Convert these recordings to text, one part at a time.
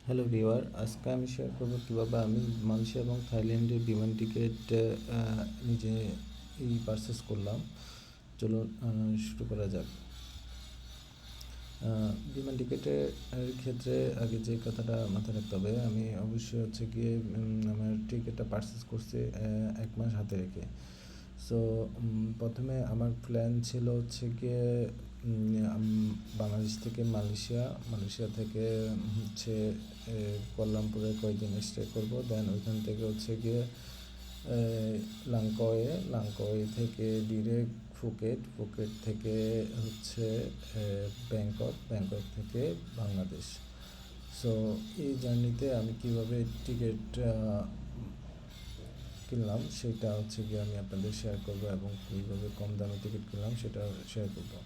Hello viewer, আজকে আমি share করবো কীভাবে আমি মালয়েশিয়া এবং থাইল্যান্ডের বিমান টিকিট নিজে পারচেস করলাম। চলুন শুরু করা যাক। বিমান টিকিটের ক্ষেত্রে আগে যে কথাটা মাথায় রাখতে হবে, আমি অবশ্যই হচ্ছে গিয়ে আমার টিকিটটা পারচেস করছি 1 মাস হাতে রেখে। সো প্রথমে আমার প্ল্যান ছিল হচ্ছে গিয়ে বাংলাদেশ থেকে মালয়েশিয়া থেকে হচ্ছে কুয়ালালামপুরে কয়েকদিন স্টে করবো। দেন ওইখান থেকে হচ্ছে গিয়ে লাংকয়ে থেকে ডিরেক্ট ফুকেট থেকে হচ্ছে ব্যাংকক থেকে বাংলাদেশ। সো এই জার্নিতে আমি কীভাবে টিকিট কিনলাম সেটা হচ্ছে গিয়ে আমি আপনাদের শেয়ার করবো, এবং কীভাবে কম দামে টিকিট কিনলাম সেটা শেয়ার করবো।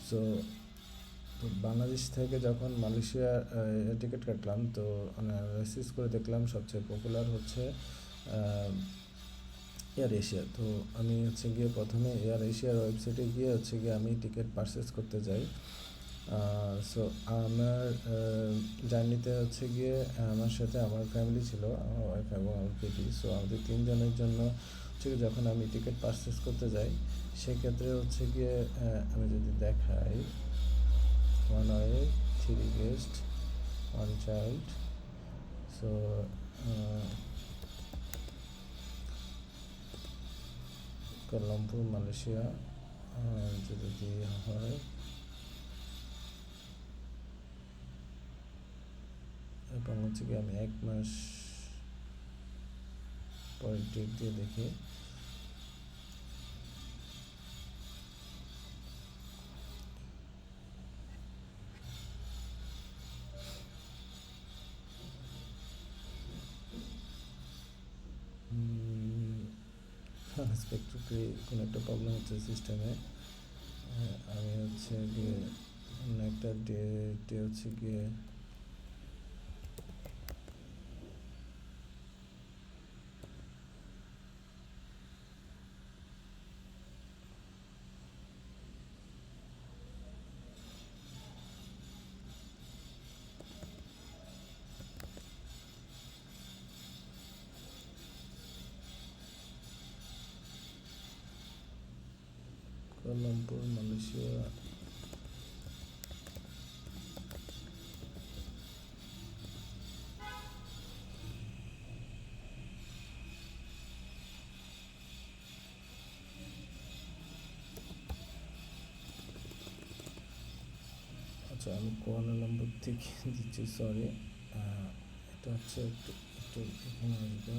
সো বাংলাদেশ থেকে যখন মালয়েশিয়া টিকিট কাটলাম, তো অ্যানালাইসিস করে দেখলাম সবচেয়ে পপুলার হচ্ছে এয়ার এশিয়া। তো আমি হচ্ছে গিয়ে প্রথমে এয়ার এশিয়ার ওয়েবসাইটে গিয়ে হচ্ছে গিয়ে আমি টিকিট পারচেস করতে যাই। সো আমার জার্নিতে হচ্ছে গিয়ে আমার সাথে আমার ফ্যামিলি ছিল, আমার ওয়াইফ এবং আমার বেবি। সো আমাদের 3 জনের জন্য হচ্ছে যখন আমি টিকিট পারচেস করতে যাই, সেক্ষেত্রে হচ্ছে গিয়ে আমি যদি দেখাই, 1 way, 3 guest, 1 child. So Kuala Lumpur Malaysia যদি হয়, এবং হচ্ছে কি আমি 1 মাস পরের ডেট দিয়ে দেখি। আনএক্সপেক্টেডলি কোনো একটা প্রবলেম হচ্ছে সিস্টেমে। আমি হচ্ছে গিয়ে একটা ডেটে হচ্ছে গিয়ে কুয়ালালামপুর মালয়েশিয়া। আচ্ছা, আমি কুয়ালালামপুর থেকে দিচ্ছি, সরি। এটা হচ্ছে একটু এখানে আসবে।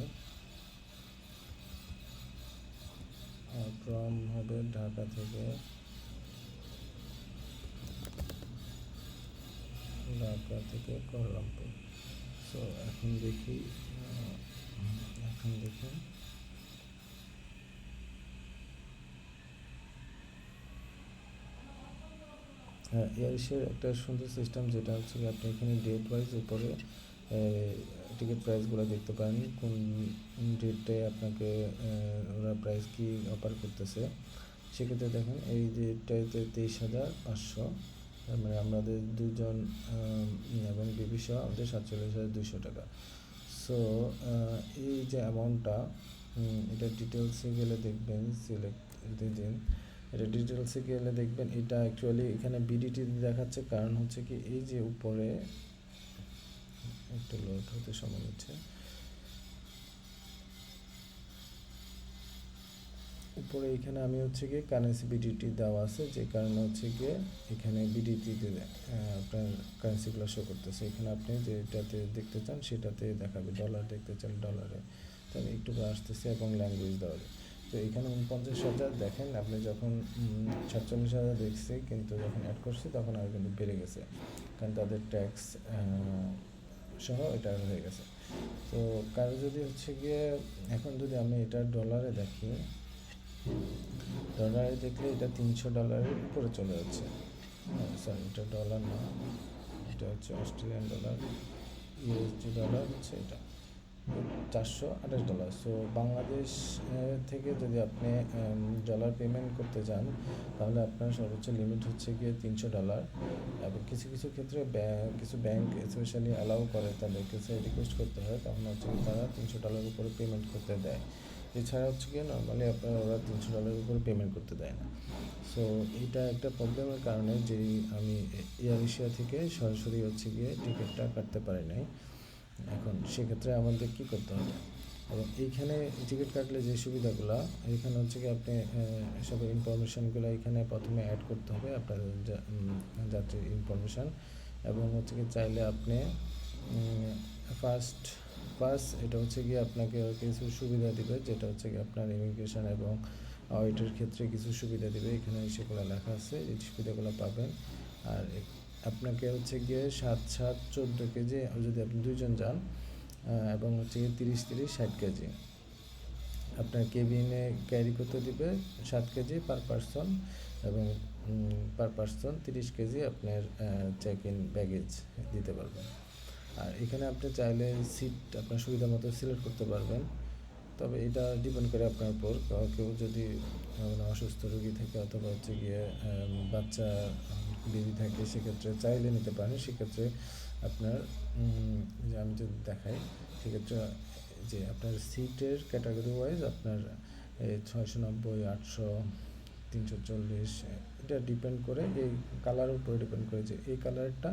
ফ্রম হবে ঢাকা থেকে কুয়ালালামপুর। সো এখন দেখি, হ্যাঁ, এয়ার এশিয়ার একটা সুন্দর সিস্টেম, যেটা হচ্ছে আপনি এখানে ডেট ওয়াইজ উপরে টিকিট প্রাইসগুলো দেখতে পারেন, কোন ডেটটায় আপনাকে ওরা প্রাইস কী অফার করতেছে। সেক্ষেত্রে দেখেন এই ডেটটাতে 23,500, তার মানে আমাদের 2 জন এবং বেবি সহ আমাদের 47,200 টাকা। সো এই যে অ্যামাউন্টটা, এটা ডিটেলসে গেলে দেখবেন, সিলেক্ট দিন। এটা ডিটেলসে গেলে দেখবেন এটা অ্যাকচুয়ালি এখানে বিডিটি দেখাচ্ছে, কারণ হচ্ছে কি এই যে উপরে একটু লোড হতে সময় হচ্ছে, উপরে এখানে আমি হচ্ছে গিয়ে কারেন্সি বিডিটি দেওয়া আছে, যে কারণে হচ্ছে গিয়ে এখানে বিডিটি আপনার কারেন্সিগুলো শো করতেছে। এখানে আপনি যেটাতে দেখতে চান সেটাতে দেখাবে, ডলার দেখতে চান ডলারে। তো আমি একটু আসতেছি এবং ল্যাঙ্গুয়েজ দেওয়া যায়। তো এখানে 49,000 দেখেন, আপনি যখন 47,000 দেখছি, কিন্তু যখন অ্যাড করছি তখন আর কিন্তু বেড়ে গেছে, কারণ তাদের ট্যাক্স সহ এটা হয়ে গেছে। তো কারো যদি হচ্ছে গিয়ে এখন যদি আমি এটা ডলারে দেখি, ডলারে দেখলে এটা $300 উপরে চলে যাচ্ছে। সরি, এটা ডলার না, এটা হচ্ছে অস্ট্রেলিয়ান ডলার, ইউএসডি ডলার হচ্ছে এটা। $428। সো বাংলাদেশ থেকে যদি আপনি ডলার পেমেন্ট করতে চান তাহলে আপনার সর্বোচ্চ লিমিট হচ্ছে গিয়ে $300। এবং কিছু কিছু ক্ষেত্রে কিছু ব্যাংক স্পেশালি অ্যালাউ করে, তাদের কাছে রিকোয়েস্ট করতে হয়, তখন হচ্ছে কি তারা $300 উপরে পেমেন্ট করতে দেয়। এছাড়া হচ্ছে গিয়ে নর্মালি আপনার ওরা $300 উপরে পেমেন্ট করতে দেয় না। সো এইটা একটা প্রবলেমের কারণে যেই আমি এয়ার এশিয়া থেকে সরাসরি হচ্ছে গিয়ে টিকিটটা কাটতে পারি নাই। এখন সেক্ষেত্রে আমাদের কী করতে হবে, এবং এইখানে টিকিট কাটলে যে সুবিধাগুলো, এইখানে হচ্ছে কি আপনি সব ইনফরমেশানগুলো এখানে প্রথমে অ্যাড করতে হবে, আপনার যাত্রীর ইনফরমেশান। এবং হচ্ছে কি চাইলে আপনি ফার্স্ট এটা হচ্ছে গিয়ে আপনাকে কিছু সুবিধা দিবে, যেটা হচ্ছে কি আপনার ইমিগ্রেশন এবং এটার ক্ষেত্রে কিছু সুবিধা দিবে, এখানে সেগুলো লেখা আছে, এই সুবিধাগুলো পাবেন। আর আপনাকে হচ্ছে গিয়ে 7-7-14 কেজি যদি আপনি 2 জন যান, এবং হচ্ছে গিয়ে 30-30 60 কেজি আপনার কেবিনে ক্যারি করতে দিবে, 7 কেজি পার পারসন, এবং পার পারসন 30 কেজি আপনার চেক ইন ব্যাগেজ দিতে পারবেন। আর এখানে আপনি চাইলে সিট আপনার সুবিধা মতো সিলেক্ট করতে পারবেন, তবে এটা ডিপেন্ড করে আপনার উপর। কেউ যদি অসুস্থ রোগী থাকে অথবা হচ্ছে গিয়ে বাচ্চা বেবি থাকে, সেক্ষেত্রে চাইলে নিতে পারেন। সেক্ষেত্রে আপনার যে আমি যদি দেখাই, সেক্ষেত্রে যে আপনার সিটের ক্যাটাগরি ওয়াইজ আপনার 690, 800, 340, এটা ডিপেন্ড করে এই কালারের উপরে ডিপেন্ড করে, যে এই কালারটা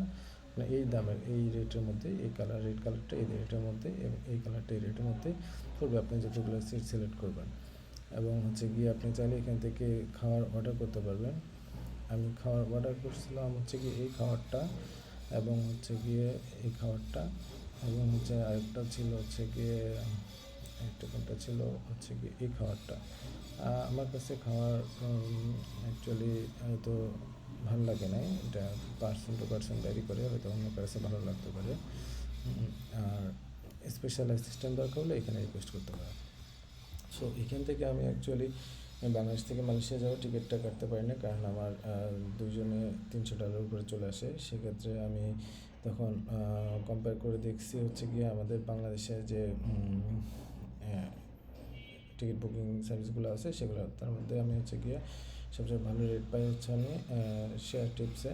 এই দামের এই রেটের মধ্যে, এই কালার রেড কালারটা এই রেটের মধ্যে, এবং এই কালারটা এই রেটের মধ্যে পড়বে, আপনি যতগুলো সিট সিলেক্ট করবেন। এবং হচ্ছে গিয়ে আপনি চাইলে এখান থেকে খাওয়ার অর্ডার করতে পারবেন। আমি খাওয়ার অর্ডার করছিলাম হচ্ছে গিয়ে এই খাবারটা, এবং হচ্ছে গিয়ে এই খাবারটা, এবং হচ্ছে আরেকটা ছিল হচ্ছে গিয়ে একটা কোনটা ছিল হচ্ছে গিয়ে এই খাবারটা। আমার কাছে খাওয়ার অ্যাকচুয়ালি হয়তো ভালো লাগে না, এটা পার্সন টু পার্সন ভ্যারি করে, হয়তো অন্য কাছে ভালো লাগতে পারে। আর স্পেশাল অ্যাসিস্ট্যান্ট দরকার হলে এখানে রিকোয়েস্ট করতে পারে। সো এখান থেকে আমি অ্যাকচুয়ালি বাংলাদেশ থেকে মালয়েশিয়া যাওয়ার টিকিটটা কাটতে পারি না, কারণ আমার দুজনে $300 উপরে চলে আসে। সেক্ষেত্রে আমি তখন কম্পেয়ার করে দেখছি হচ্ছে গিয়ে আমাদের বাংলাদেশের যে টিকিট বুকিং সার্ভিসগুলো আছে সেগুলো, তার মধ্যে আমি হচ্ছে গিয়ে সবচেয়ে ভালো রেট পাই হচ্ছে আমি শেয়ার টিপসে।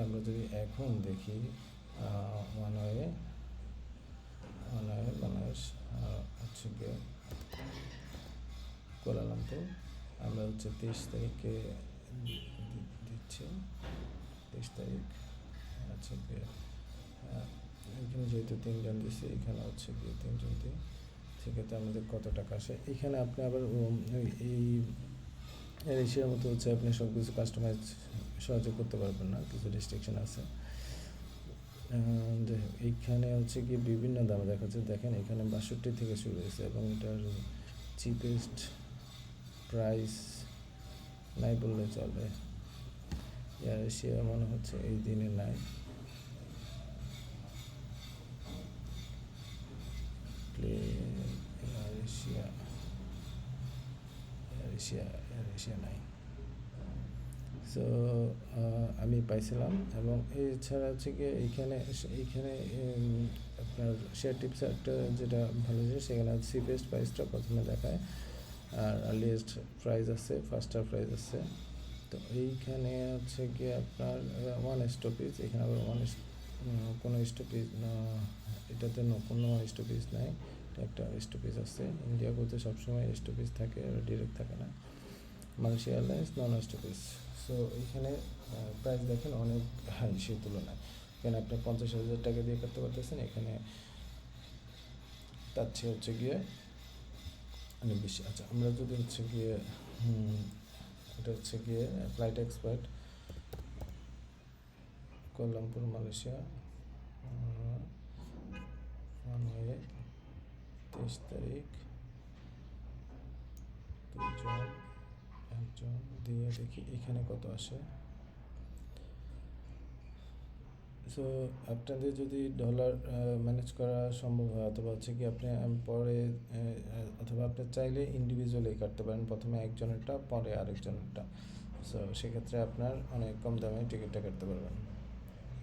আমরা যদি এখন দেখি ওয়ান ওয়ে বাংলাদেশ হচ্ছে গিয়ে কুয়ালালামপুর, আমরা হচ্ছে 23 তারিখে দিচ্ছি, 23 তারিখ হচ্ছে গিয়ে এখানে যেহেতু 3 জন দিচ্ছি, এখানে হচ্ছে গিয়ে 3 জন দিই, সেক্ষেত্রে আমাদের কত টাকা আসে। এখানে আপনি আবার এই এশিয়ার মতো হচ্ছে আপনি সব কিছু কাস্টমাইজ সহজে করতে পারবেন না, কিছু রেস্ট্রিকশন আছে। এইখানে হচ্ছে গিয়ে বিভিন্ন দামে দেখাচ্ছে, দেখেন এখানে 62 থেকে শুরু হয়েছে, এবং এটার চিপেস্ট প্রাইস নাই বললে চলে। এয়ার এশিয়া মনে হচ্ছে এই দিনে নাই, এয়ার এশিয়া নাই। সো আমি পাইছিলাম, এবং এছাড়া হচ্ছে গিয়ে এইখানে আপনার শেয়ার টিপস একটা যেটা ভালো জিনিস, সেখানে চিপেস্ট প্রাইসটা প্রথমে দেখায়, আর আর্লিয়েস্ট প্রাইস আছে, ফাস্টার প্রাইস আছে। তো এইখানে হচ্ছে গিয়ে আপনার ওয়ান স্টপেজ, এখানে আবার কোনো স্টপেজ এটাতে কোনো স্টপেজ নাই, এটা একটা স্টপেজ আছে। ইন্ডিয়া বলতে সবসময় স্টপেজ থাকে, ডিরেক্ট থাকে না। মালয়েশিয়া এয়ারলাইন্স নন স্টপেজ। সো এইখানে প্রাইস দেখেন অনেক হাই সেই তুলনায়, এখানে আপনি 50,000 টাকা দিয়ে করতে পারতেছেন, এখানে তার চেয়ে হচ্ছে গিয়ে অনেক বেশি। আচ্ছা, আমরা যদি হচ্ছে গিয়ে এটা হচ্ছে গিয়ে ফ্লাইট এক্সপার্ট কুয়ালালামপুর মালয়েশিয়া, 23 তারিখ, 2 জন দিয়ে দেখি এখানে কত আসে। সো আপনাদের যদি ডলার ম্যানেজ করা সম্ভব হয়, অথবা হচ্ছে কি আপনি পরে অথবা আপনি চাইলে ইন্ডিভিজুয়ালি কাটতে পারেন, প্রথমে একজনেরটা পরে আরেকজনেরটা। সো সেক্ষেত্রে আপনার অনেক কম দামে টিকিটটা কাটতে পারবেন।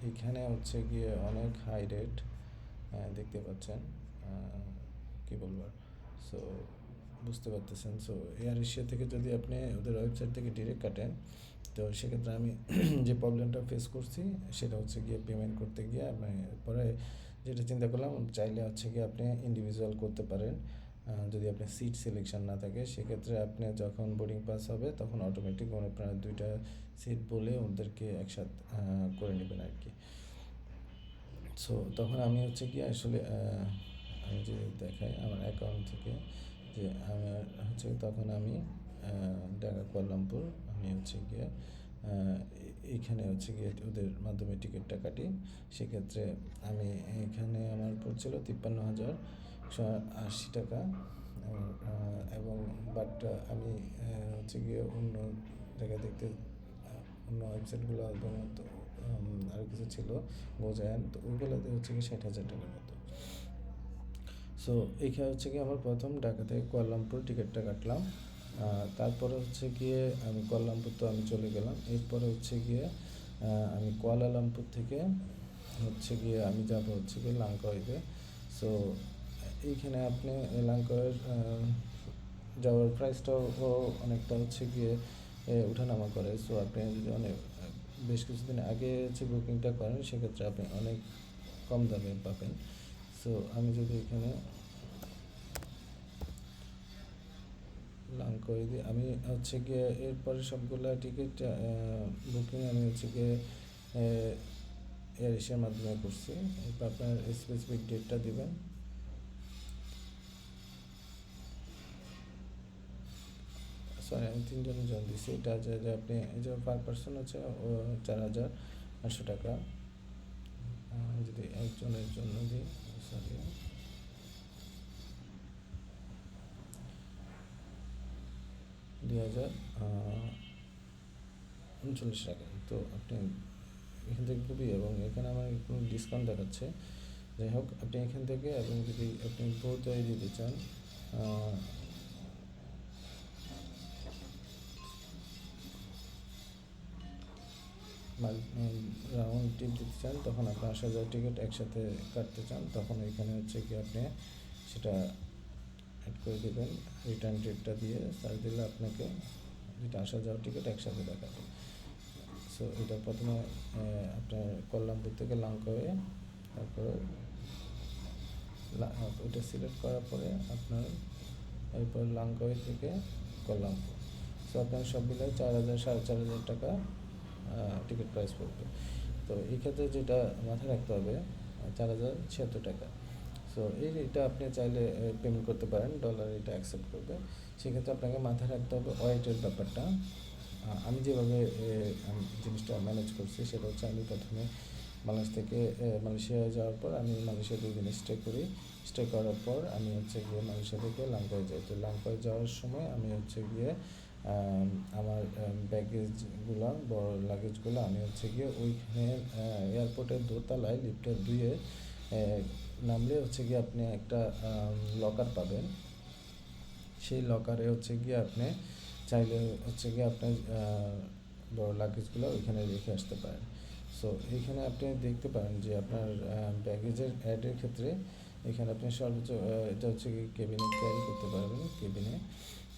এখানে হচ্ছে গিয়ে অনেক হাই রেট, দেখতে পাচ্ছেন, কী বলবো আর। সো বুঝতে পারতেছেন। সো এয়ার এশিয়া থেকে যদি আপনি ওদের ওয়েবসাইট থেকে ডিরেক্ট কাটেন, তো সেক্ষেত্রে আমি যে প্রবলেমটা ফেস করছি সেটা হচ্ছে গিয়ে পেমেন্ট করতে গিয়ে আমি পরে যেটা চিন্তা করলাম, চাইলে হচ্ছে গিয়ে আপনি ইন্ডিভিজুয়াল করতে পারেন। যদি আপনার সিট সিলেকশন না থাকে, সেক্ষেত্রে আপনি যখন বোর্ডিং পাস হবে তখন অটোমেটিক আপনার 2টা সিট বলে ওদেরকে একসাথে করে নেবেন আর কি। সো তখন আমি হচ্ছে গিয়ে আসলে আমি যে দেখাই আমার অ্যাকাউন্ট থেকে, যে আমার হচ্ছে তখন আমি ঢাকা কুয়ালালামপুর আমি হচ্ছে গিয়ে এইখানে হচ্ছে গিয়ে ওদের মাধ্যমে টিকিটটা কাটি। সেক্ষেত্রে আমি এখানে আমার পড়ছিল 53,180 টাকা। এবং বাট আমি হচ্ছে গিয়ে অন্য জায়গায় দেখতে অন্য ওয়েবসাইটগুলো এবং আরও কিছু ছিল গোজায়ান, তো ওইগুলোতে হচ্ছে গিয়ে 60,000 টাকার মতো। সো এইখানে হচ্ছে গিয়ে আমার প্রথম ঢাকা থেকে কুয়ালালামপুর টিকিটটা কাটলাম। তারপরে হচ্ছে গিয়ে আমি কুয়ালালামপুর তো আমি চলে গেলাম। এরপরে হচ্ছে গিয়ে আমি কুয়ালালামপুর থেকে হচ্ছে গিয়ে আমি যাব হচ্ছে গিয়ে লাংকাওয়ে। সো এইখানে আপনি লাংকাওয়ের যাওয়ার প্রাইসটাও অনেকটা হচ্ছে গিয়ে ওঠানামা করে। সো আপনি যদি অনেক বেশ কিছুদিন আগে হচ্ছে বুকিংটা করেন, সেক্ষেত্রে আপনি অনেক কম দামে পাবেন। সো আমি যদি এখানে লাংকাওয়ে দিই, আমি হচ্ছে গিয়ে এরপরে সবগুলা টিকিট বুকিং আমি হচ্ছে গিয়ে এয়ার এশিয়ার মাধ্যমে করছি। এরপর আপনার স্পেসিফিক ডেটটা দিবেন। সরি, আমি 3 জনের জন্য দিচ্ছি। এটা যে আপনি এই যে পার পার্সন হচ্ছে 4,800 টাকা। যদি একজনের জন্য দিই, সরি, 2,039 টাকা। তো আপনি এখান থেকে খুবই, এবং এখানে আমার কোনো ডিসকাউন্ট দেখাচ্ছে। যাই হোক, আপনি এখান থেকে, এবং যদি আপনি বহুতই দিতে চান, রাউন্ড ট্রিপ দিতে চান, তখন আপনি 80,000 টিকিট একসাথে কাটতে চান, তখন এখানে হচ্ছে কি আপনি সেটা অ্যাড করে দেবেন। রিটার্ন ট্রিপটা দিয়ে সার্চ দিলে আপনাকে যেটা 80,000 টিকিট একসাথে দেখাবে। সো এটা প্রথমে আপনার কুয়ালালামপুর থেকে লাংকাওয়ে, তারপর ওইটা সিলেক্ট করার পরে আপনার এরপর লাংকাওয়ে থেকে কুয়ালালামপুর। সো আপনার সব মিলে 4,000 4,500 টাকা টিকিট প্রাইস পড়বে। তো এই ক্ষেত্রে যেটা মাথায় রাখতে হবে, 4,076 টাকা। সো এটা আপনি চাইলে পেমেন্ট করতে পারেন, ডলার এটা অ্যাকসেপ্ট করবে। সেক্ষেত্রে আপনাকে মাথায় রাখতে হবে ওয়েটের ব্যাপারটা। আমি যেভাবে জিনিসটা ম্যানেজ করছি সেটা হচ্ছে, আমি প্রথমে বাংলাদেশ থেকে মালয়েশিয়া যাওয়ার পর আমি মালয়েশিয়া 2 দিন স্টে করি। স্টে করার পর আমি হচ্ছে গিয়ে মালয়েশিয়া থেকে লাংকাওয়ে যাই। তো লাংকাওয়ে যাওয়ার সময় আমি হচ্ছে গিয়ে আমার ব্যাগেজগুলো, বড় লাগেজগুলো আমি হচ্ছে গিয়ে ওইখানে এয়ারপোর্টের দোতলায় লিফটের 2-এ নামলে হচ্ছে গিয়ে আপনি একটা লকার পাবেন। সেই লকারে হচ্ছে গিয়ে আপনি চাইলে হচ্ছে গিয়ে আপনার বড় লাগেজগুলো ওইখানে রেখে আসতে পারেন। সো এইখানে আপনি দেখতে পারেন যে আপনার ব্যাগেজের অ্যাডের ক্ষেত্রে এখানে আপনি সর্বোচ্চ এটা হচ্ছে কি কেবিনে ক্যারি করতে পারবেন। কেবিনে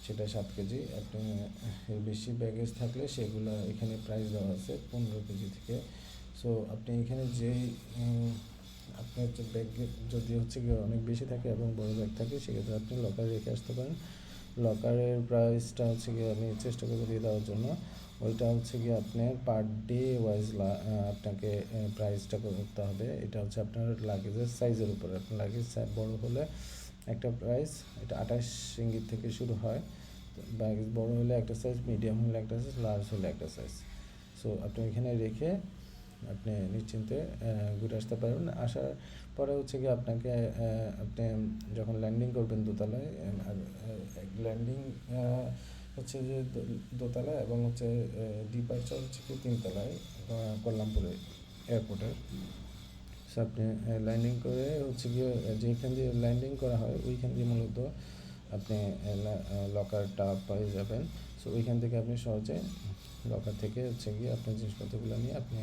সেটা 7 কেজি। আপনি এর বেশি ব্যাগেজ থাকলে সেগুলো এখানে প্রাইস দেওয়া আছে 15 কেজি থেকে। সো আপনি এখানে যেই আপনার হচ্ছে ব্যাগ যদি হচ্ছে গিয়ে অনেক বেশি থাকে এবং বড় ব্যাগ থাকে, সেক্ষেত্রে আপনি লকারে রেখে আসতে পারেন। লকারের প্রাইসটা হচ্ছে গিয়ে আমি চেষ্টা করবো দিয়ে দেওয়ার জন্য। ওইটা হচ্ছে গিয়ে আপনার পার ডে ওয়াইজ আপনাকে প্রাইসটা করতে হবে। এটা হচ্ছে আপনার লাগেজের সাইজের উপরে। আপনার লাগেজ বড় হলে একটা প্রাইস, এটা 28 রিঙ্গিত থেকে শুরু হয়। লাগেজ বড় হলে একটা সাইজ, মিডিয়াম হলে একটা সাইজ, লার্জ হলে একটা সাইজ। সো আপনি এখানে রেখে আপনি নিশ্চিন্তে ঘুরে আসতে পারবেন। আসার পরে হচ্ছে গিয়ে আপনাকে আপনি যখন ল্যান্ডিং করবেন দোতলায়, আর ল্যান্ডিং হচ্ছে যে দোতলায়, এবং হচ্ছে ডিপার্চার হচ্ছে কি 3 তলায় কুয়ালালামপুরে এয়ারপোর্টে। সো আপনি ল্যান্ডিং করে হচ্ছে গিয়ে যেখান দিয়ে ল্যান্ডিং করা হয় ওইখান দিয়ে মূলত আপনি লকারটা পেয়ে যাবেন। সো ওইখান থেকে আপনি সহজে লকার থেকে হচ্ছে গিয়ে আপনার জিনিসপত্রগুলো নিয়ে আপনি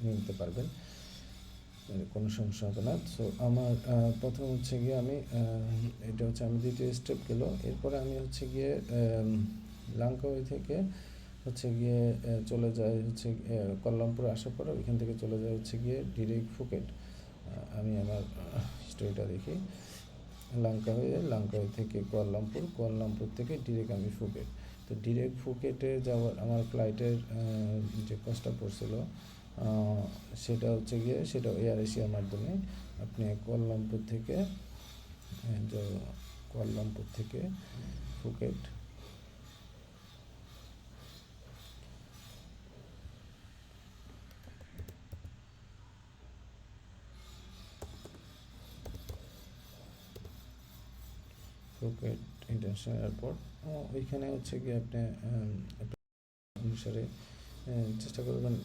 নিতে পারবেন। কোনো সমস্যা হবে না। সো আমার প্রথম হচ্ছে গিয়ে আমি এটা হচ্ছে আমি দ্বিতীয় স্টেপ গেল। এরপরে আমি হচ্ছে গিয়ে লাঙ্কাওয়ে থেকে হচ্ছে গিয়ে চলে যায় হচ্ছে কুয়ালালামপুর আসার পরে ওইখান থেকে চলে যায় হচ্ছে গিয়ে ডিরেক্ট ফুকেট। আমি আমার স্টোরিটা দেখি। লাঙ্কাওয়ে থেকে কুয়ালালামপুর থেকে ডিরেক্ট আমি ফুকেট। তো ডিরেক্ট ফুকেটে যাওয়ার আমার ফ্লাইটের যে কস্টটা পড়ছিল সেটা হচ্ছে গিয়ে সেটা এয়ার এশিয়ার মাধ্যমে আপনি কুয়ালালামপুর থেকে ফুকেট ইন্টারন্যাশনাল এয়ারপোর্ট। ওইখানে হচ্ছে গিয়ে আপনি অনুসারে চেষ্টা করবেন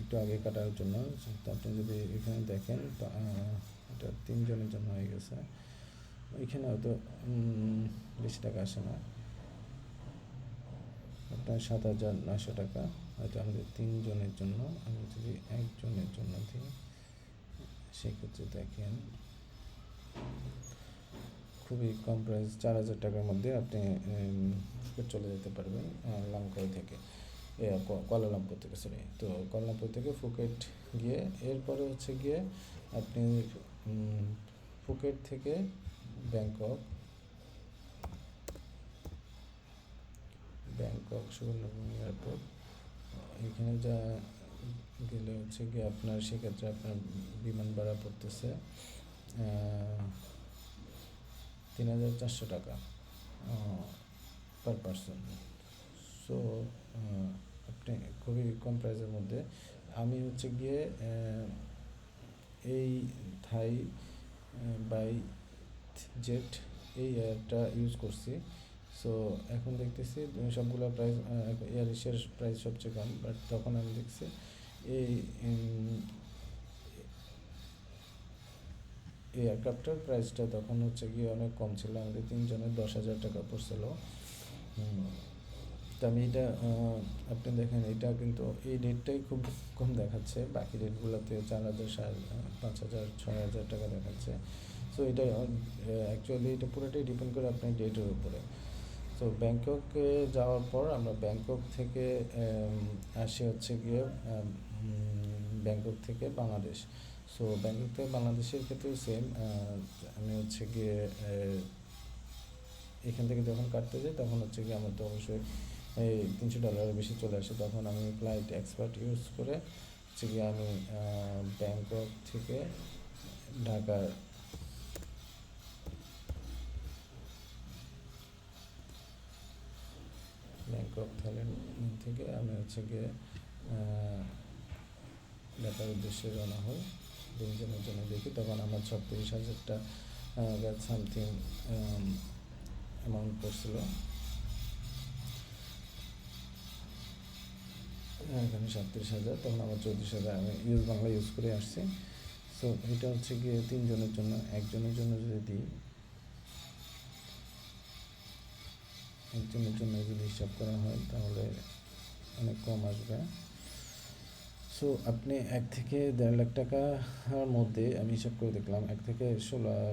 একটু আগে কাটার জন্য। তো আপনি যদি এখানে দেখেন তো এটা 3 জনের জন্য হয়ে গেছে। ওইখানে হয়তো বেশি টাকা আসে না, আপনার 7,900 টাকা হয়তো আমাদের 3 জনের জন্য। আমি যদি 1 জনের জন্য দিই সেক্ষেত্রে দেখেন খুবই কম প্রাইস, 4,000 টাকার মধ্যে আপনি ফুকেট চলে যেতে পারবেন লাঙ্কাওয়ে থেকে, কুয়ালালামপুর থেকে সরি। তো কুয়ালালামপুর থেকে ফুকেট গিয়ে এরপরে হচ্ছে গিয়ে আপনি ফুকেট থেকে ব্যাংকক সুবর্ণভূমি এয়ারপোর্ট, এখানে যা গেলে হচ্ছে গিয়ে আপনার সেক্ষেত্রে আপনার বিমান ভাড়া পড়তেছে 3,400 টাকা পার পারসন। সো আপনি খুবই কম প্রাইসের মধ্যে। আমি হচ্ছে গিয়ে এই থাই বাই জেট এই এয়ারটা ইউজ করছি। সো এখন দেখতেছি সবগুলো প্রাইস এয়ার এশিয়ার প্রাইস সবচেয়ে কম, বাট তখন আমি দেখছি এই এয়ারক্রাফটের প্রাইসটা তখন হচ্ছে গিয়ে অনেক কম ছিল, আমাদের 3 জনের 10,000 টাকা পড়ছিল। তো আমি এটা আপনি দেখেন এটা কিন্তু এই রেটটাই খুব কম দেখাচ্ছে, বাকি রেটগুলোতে 4,000 5,000 6,000 টাকা দেখাচ্ছে। সো এটা অ্যাকচুয়ালি এটা পুরোটাই ডিপেন্ড করে আপনার ডেটের উপরে। তো ব্যাংককে যাওয়ার পর আমরা ব্যাংকক থেকে আসি হচ্ছে গিয়ে ব্যাংকক থেকে বাংলাদেশ। সো ব্যাংকক থেকে বাংলাদেশের ক্ষেত্রেও সেম, আমি হচ্ছে গিয়ে এখান থেকে যখন কাটতে যাই তখন হচ্ছে গিয়ে আমার তো অবশ্যই এই $300 বেশি চলে আসে। তখন আমি ফ্লাইট এক্সপার্ট ইউজ করে হচ্ছে গিয়ে আমি ব্যাংকক থেকে ঢাকার থাইল্যান্ড থেকে আমি হচ্ছে গিয়ে ঢাকার উদ্দেশ্যে রওনা হই। 2 জনের জন্য দেখি তখন আমার 36,000 সামথিং অ্যামাউন্ট পড়ছিল। এখানে 37,000, তখন আমার 34,000 আমি বাংলা ইউজ করে আসছি। সো এটা হচ্ছে গিয়ে 3 জনের জন্য। 1 জনের জন্য যদি দিই, 1 জনের জন্য যদি হিসাব করা হয় তাহলে অনেক কম আসবে। সো আপনি 1 থেকে 1.5 লাখ টাকার মধ্যে আমি হিসাব করে দেখলাম, 1 থেকে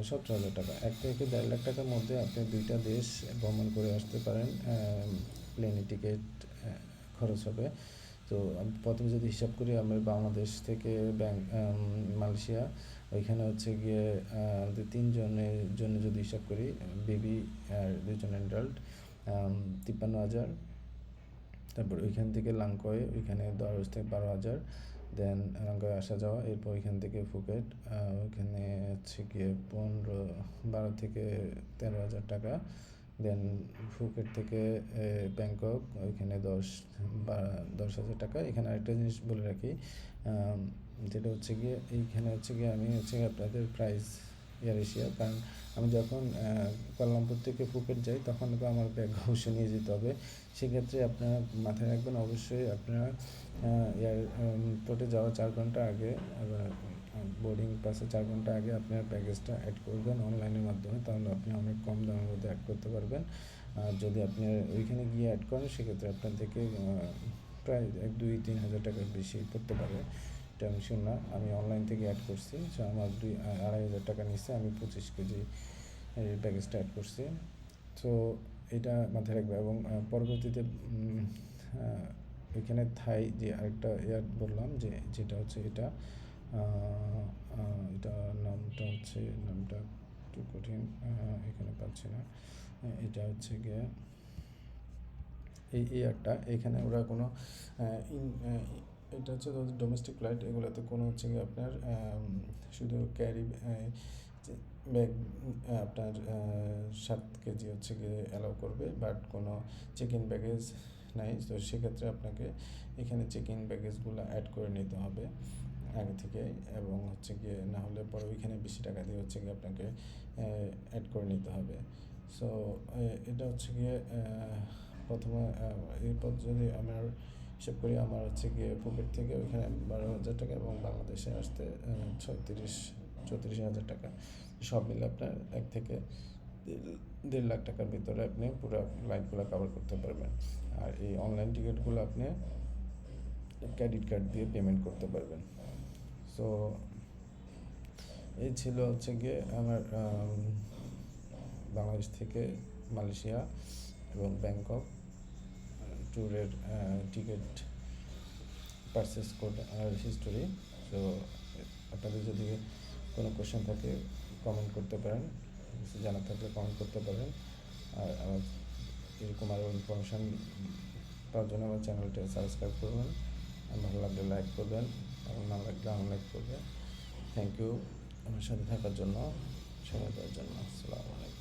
17,000 টাকা, 1 থেকে 1.5 লাখ টাকার মধ্যে আপনি 2টা দেশ ভ্রমণ করে আসতে পারেন। প্লেনের টিকিট খরচ হবে। তো আমি প্রথমে যদি হিসাব করি আমরা বাংলাদেশ থেকে মালয়েশিয়া, ওইখানে হচ্ছে গিয়ে 3 জনের জন্য যদি হিসাব করি, বেবি আর 2 জন অ্যাডাল্ট 53,000। তারপর ওইখান থেকে লাঙ্কাওয়ে, ওইখানে 10 থেকে 12,000। দেন লাঙ্কাওয়ে আসা যাওয়া, এরপর ওইখান থেকে ফুকেট, ওইখানে হচ্ছে গিয়ে 12 থেকে 13,000 টাকা। দেন ফুকেট থেকে ব্যাংকক, ওইখানে 10,000 টাকা। এখানে আরেকটা জিনিস বলে রাখি, যেটা হচ্ছে গিয়ে এইখানে হচ্ছে গিয়ে আমি হচ্ছে আপনাদের প্রাইস এয়ার এশিয়া, কারণ আমি যখন কুয়ালালামপুর থেকে ফুকেট যাই তখন তো আমার ব্যাগ অবশ্যই নিয়ে যেতে হবে। সেক্ষেত্রে আপনারা মাথায় রাখবেন অবশ্যই আপনারা এয়ারপোর্টে যাওয়ার 4 ঘন্টা আগে, বোর্ডিং পাসে 4 ঘন্টা আগে আপনার প্যাকেজটা অ্যাড করবেন অনলাইনের মাধ্যমে, তাহলে আপনি অনেক কম দামের মধ্যে অ্যাড করতে পারবেন। আর যদি আপনি ওইখানে গিয়ে অ্যাড করেন সেক্ষেত্রে আপনার থেকে প্রায় 1, 2, 3 হাজার টাকার বেশি পড়তে পারে। এটা আমি শিওর না, আমি অনলাইন থেকে অ্যাড করছি। সো আমার 2-2,500 টাকা নিচ্ছে, আমি 25 কেজি এই প্যাকেজটা অ্যাড করছি। সো এটা মাথায় রাখবে। এবং পরবর্তীতে এখানে থাই যে আরেকটা এয়ার বললাম, যে যেটা হচ্ছে এটা এটা নামটা একটু কঠিন, এখানে পাচ্ছি না। এটা হচ্ছে গিয়ে এই এয়ারটা, এখানে ওরা কোনো এটা হচ্ছে ডোমেস্টিক ফ্লাইট, এগুলোতে কোনো হচ্ছে গিয়ে আপনার শুধু ক্যারি ব্যাগ আপনার 7 কেজি হচ্ছে গিয়ে অ্যালাউ করবে, বাট কোনো চেক ইন ব্যাগেজ নাই। তো সেক্ষেত্রে আপনাকে এখানে চেক ইন ব্যাগেজগুলো অ্যাড করে নিতে হবে আগে থেকে, এবং হচ্ছে গিয়ে না হলে পরে ওইখানে বেশি টাকা দিয়ে হচ্ছে গিয়ে আপনাকে অ্যাড করে নিতে হবে। সো এটা হচ্ছে গিয়ে প্রথমে এরপর যদি আমার হিসাব করি, আমার হচ্ছে গিয়ে পকেট থেকে ওইখানে 12,000 টাকা এবং বাংলাদেশে আসতে 34,000 টাকা, সব মিলে আপনার 1 থেকে 1.5 লাখ টাকার ভিতরে আপনি পুরো ফ্লাইটগুলো কভার করতে পারবেন। আর এই অনলাইন টিকিটগুলো আপনি ক্রেডিট কার্ড দিয়ে পেমেন্ট করতে পারবেন। সো এই ছিল হচ্ছে গিয়ে আমার বাংলাদেশ থেকে মালয়েশিয়া এবং ব্যাংকক ট্যুরের টিকিট পারচেস আর হিস্টোরি। সো আপনাদের যদি কোনো কোয়েশ্চেন থাকে কমেন্ট করতে পারেন, কিছু জানা থাকলে কমেন্ট করতে পারেন। আর আমার এরকম আরও ইনফরমেশান পাওয়ার জন্য আমার চ্যানেলটা সাবস্ক্রাইব করবেন, আর ভালো লাগলে লাইক করবেন, এবং না লাগলে আনলাইক করবেন। থ্যাংক ইউ আমার সাথে থাকার জন্য, সময় দেওয়ার জন্য। আসসালামু আলাইকুম।